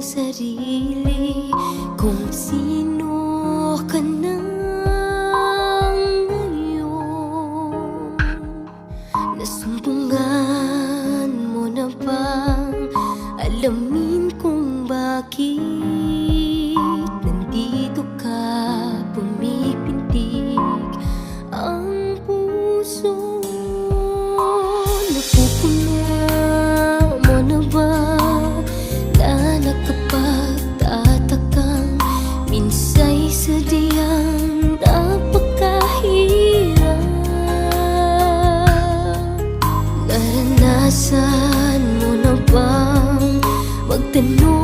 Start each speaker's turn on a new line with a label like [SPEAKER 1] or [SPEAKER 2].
[SPEAKER 1] sarili kung sino ka na ngayon. Nasumpungan mo na bang alamin kung bakit nandito ka pumipintig ang puso? Napupuna mo na ba na nakapagtatakang minsay sadyang napakahirap? Naranasan mo na bang magtanong